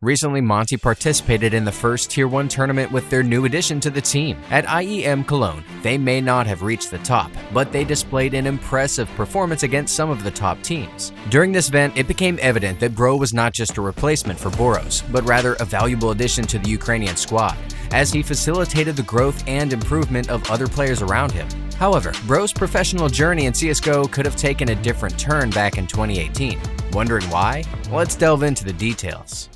Recently, Monte participated in the first Tier 1 tournament with their new addition to the team. At IEM Cologne, they may not have reached the top, but they displayed an impressive performance against some of the top teams. During this event, it became evident that br0 was not just a replacement for Boros, but rather a valuable addition to the Ukrainian squad, as he facilitated the growth and improvement of other players around him. However, br0's professional journey in CSGO could have taken a different turn back in 2018. Wondering why? Let's delve into the details.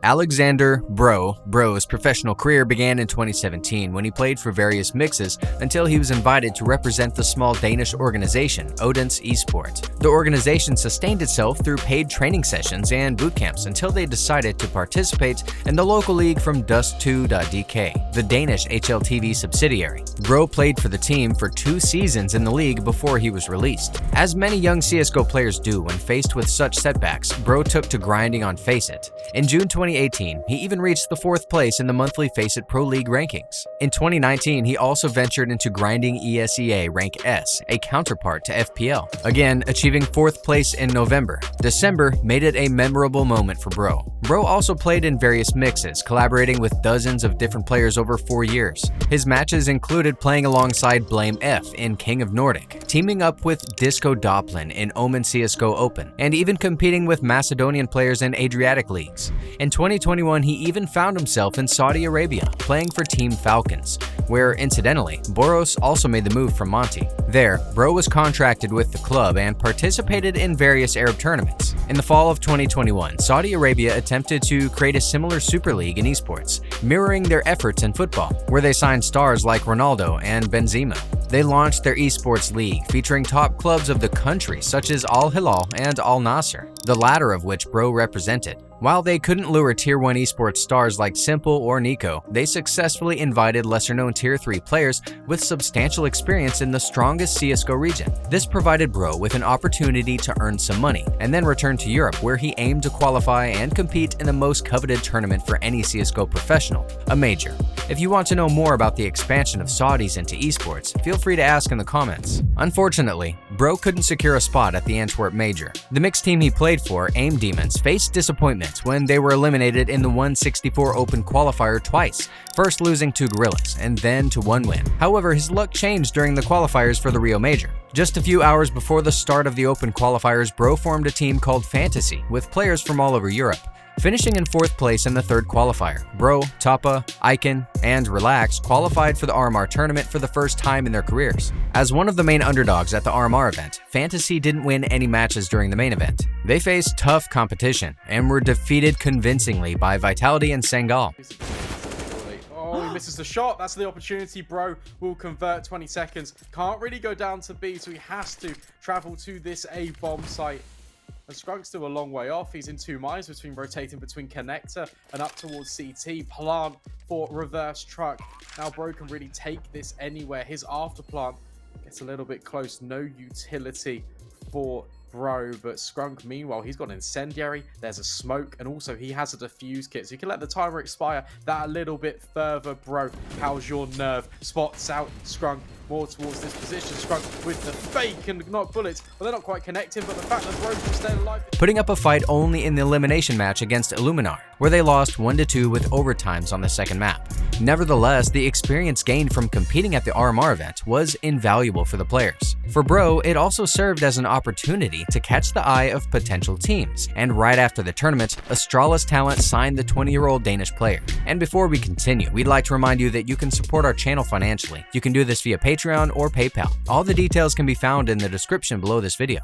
Alexander br0's professional career began in 2017 when he played for various mixes until he was invited to represent the small Danish organization Odense Esports. The organization sustained itself through paid training sessions and boot camps until they decided to participate in the local league from Dust2.dk, the Danish HLTV subsidiary. br0 played for the team for 2 seasons in the league before he was released. As many young CSGO players do when faced with such setbacks, br0 took to grinding on FACEIT. In June 2018, he even reached the 4th place in the monthly FACEIT Pro League rankings. In 2019, he also ventured into grinding ESEA Rank S, a counterpart to FPL, again achieving 4th place in November. December made it a memorable moment for br0. br0 also played in various mixes, collaborating with dozens of different players over 4 years. His matches included playing alongside Blame F in King of Nordic, teaming up with Disco Doplin in Omen CSGO Open, and even competing with Macedonian players in Adriatic leagues. In 2021, he even found himself in Saudi Arabia, playing for Team Falcons, where, incidentally, Boros also made the move from Monte. There, br0 was contracted with the club and participated in various Arab tournaments. In the fall of 2021, Saudi Arabia attempted to create a similar Super League in esports, mirroring their efforts in football, where they signed stars like Ronaldo and Benzema. They launched their esports league, featuring top clubs of the country such as Al Hilal and Al Nasser, the latter of which br0 represented. While they couldn't lure Tier 1 esports stars like Simple or Nico, they successfully invited lesser-known Tier 3 players with substantial experience in the strongest CSGO region. This provided br0 with an opportunity to earn some money, and then return to Europe, where he aimed to qualify and compete in the most coveted tournament for any CSGO professional, a major. If you want to know more about the expansion of Saudis into esports, feel free to ask in the comments. Unfortunately, br0 couldn't secure a spot at the Antwerp Major. The mixed team he played for, AIM Demons, faced disappointment when they were eliminated in the 164 Open qualifier twice, first losing to Gorillas and then to OneWin. However, his luck changed during the qualifiers for the Rio Major. Just a few hours before the start of the Open qualifiers, br0 formed a team called Fantasy with players from all over Europe. Finishing in 4th place in the 3rd qualifier, br0, Tapa, Icon, and Relax qualified for the RMR tournament for the first time in their careers. As one of the main underdogs at the RMR event, Fantasy didn't win any matches during the main event. They faced tough competition and were defeated convincingly by Vitality and Sengal. Oh, he misses the shot. That's the opportunity. br0 will convert 20 seconds. Can't really go down to B, so he has to travel to this A bomb site. And Scrunk's still a long way off. He's in 2 minds between rotating between Connector and up towards CT. Plant for reverse truck. Now br0 can really take this anywhere. His after plant gets a little bit close. No utility for br0, but Scrunk, meanwhile, he's got an incendiary, there's a smoke, and also he has a defuse kit, so you can let the timer expire that a little bit further. br0, how's your nerve? Spots out Scrunk more towards this position. Scrunk with the fake and not bullets. Well, they're not quite connecting, but the fact that br0 can stay alive. Putting up a fight only in the elimination match against Illuminar, where they lost 1-2 with overtimes on the 2nd map. Nevertheless, the experience gained from competing at the RMR event was invaluable for the players. For br0, it also served as an opportunity to catch the eye of potential teams, and right after the tournament, Astralis Talent signed the 20-year-old Danish player. And before we continue, we'd like to remind you that you can support our channel financially. You can do this via Patreon or PayPal. All the details can be found in the description below this video.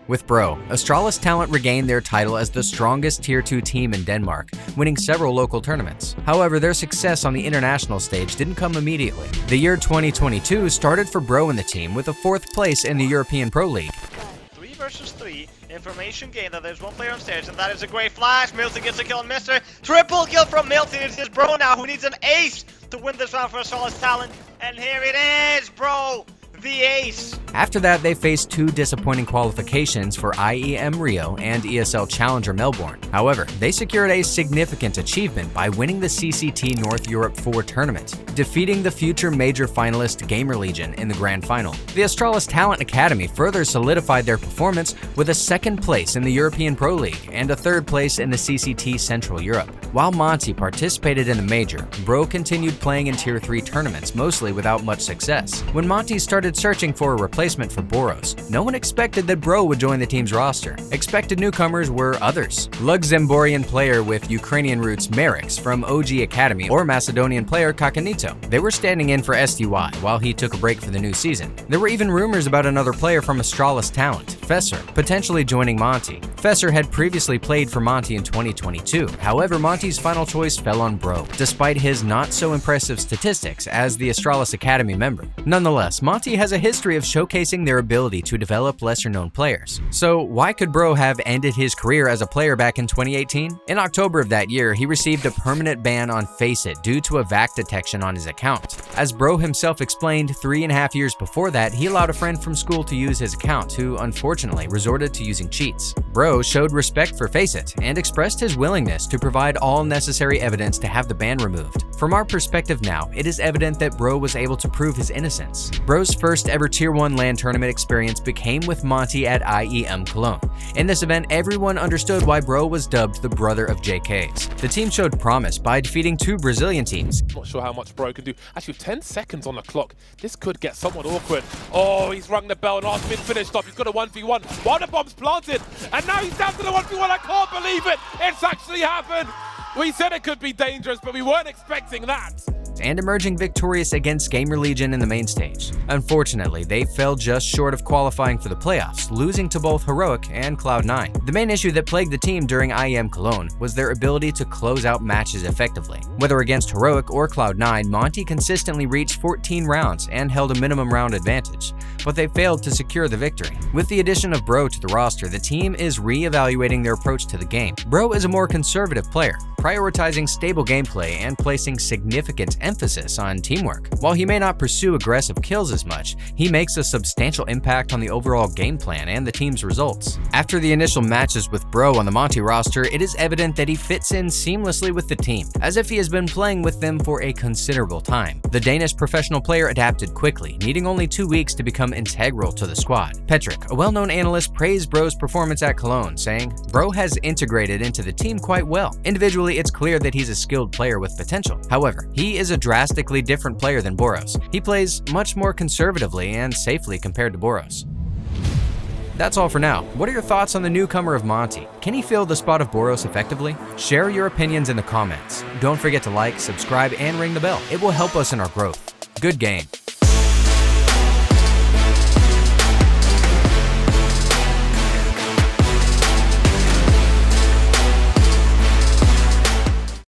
With br0, Astralis Talent regained their title as the strongest Tier 2 team in Denmark, winning several local tournaments. However, their success on the international stage didn't come immediately. The year 2022 started for br0 and the team with a 4th place in the European Pro League. 3 versus 3, information gained that there's one player on stage, and that is a great flash. Milton gets a kill on Mister. Triple kill from Milton. It is br0 now who needs an ace to win this round for Astralis Talent, and here it is, br0. The ace. After that, they faced 2 disappointing qualifications for IEM Rio and ESL Challenger Melbourne. However, they secured a significant achievement by winning the CCT North Europe 4 tournament, defeating the future major finalist Gamer Legion in the grand final. The Astralis Talent Academy further solidified their performance with a 2nd place in the European Pro League and a 3rd place in the CCT Central Europe. While Monte participated in the major, br0 continued playing in Tier 3 tournaments, mostly without much success. When Monte started searching for a replacement for br0, no one expected that br0 would join the team's roster. Expected newcomers were others. Luxembourgian player with Ukrainian roots Merix from OG Academy or Macedonian player Kakanito. They were standing in for SDY while he took a break for the new season. There were even rumors about another player from Astralis Talent, Fesser, potentially joining Monte. Fesser had previously played for Monte in 2022. However, Monte's final choice fell on br0, despite his not-so-impressive statistics as the Astralis Academy member. Nonetheless, Monte has a history of showcasing their ability to develop lesser-known players. So why could br0 have ended his career as a player back in 2018? In October of that year, he received a permanent ban on FACEIT due to a VAC detection on his account. As br0 himself explained, 3.5 years before that, he allowed a friend from school to use his account, who unfortunately resorted to using cheats. br0 showed respect for FACEIT and expressed his willingness to provide all necessary evidence to have the ban removed. From our perspective now, it is evident that br0 was able to prove his innocence. br0's first ever Tier 1 LAN tournament experience became with Monte at IEM Cologne. In this event, everyone understood why br0 was dubbed the brother of JK's. The team showed promise by defeating 2 Brazilian teams. Not sure how much br0 can do. Actually, 10 seconds on the clock. This could get somewhat awkward. Oh, he's rung the bell and has been finished off. He's got a 1v1. While the bomb's planted, and now he's down to the 1v1. I can't believe it. It's actually happened. We said it could be dangerous, but we weren't expecting that. And emerging victorious against Gamer Legion in the main stage. Unfortunately, they fell just short of qualifying for the playoffs, losing to both Heroic and Cloud9. The main issue that plagued the team during IEM Cologne was their ability to close out matches effectively. Whether against Heroic or Cloud9, Monte consistently reached 14 rounds and held a minimum round advantage, but they failed to secure the victory. With the addition of br0 to the roster, the team is re-evaluating their approach to the game. br0 is a more conservative player, prioritizing stable gameplay and placing significant emphasis on teamwork. While he may not pursue aggressive kills as much, he makes a substantial impact on the overall game plan and the team's results. After the initial matches with br0 on the Monte roster, it is evident that he fits in seamlessly with the team, as if he has been playing with them for a considerable time. The Danish professional player adapted quickly, needing only 2 weeks to become integral to the squad. Patrick, a well-known analyst, praised br0's performance at Cologne, saying, "br0 has integrated into the team quite well. Individually, it's clear that he's a skilled player with potential. However, he is a drastically different player than br0's. He plays much more conservatively and safely compared to br0's." That's all for now. What are your thoughts on the newcomer of Monte? Can he fill the spot of br0's effectively? Share your opinions in the comments. Don't forget to like, subscribe, and ring the bell. It will help us in our growth. Good game.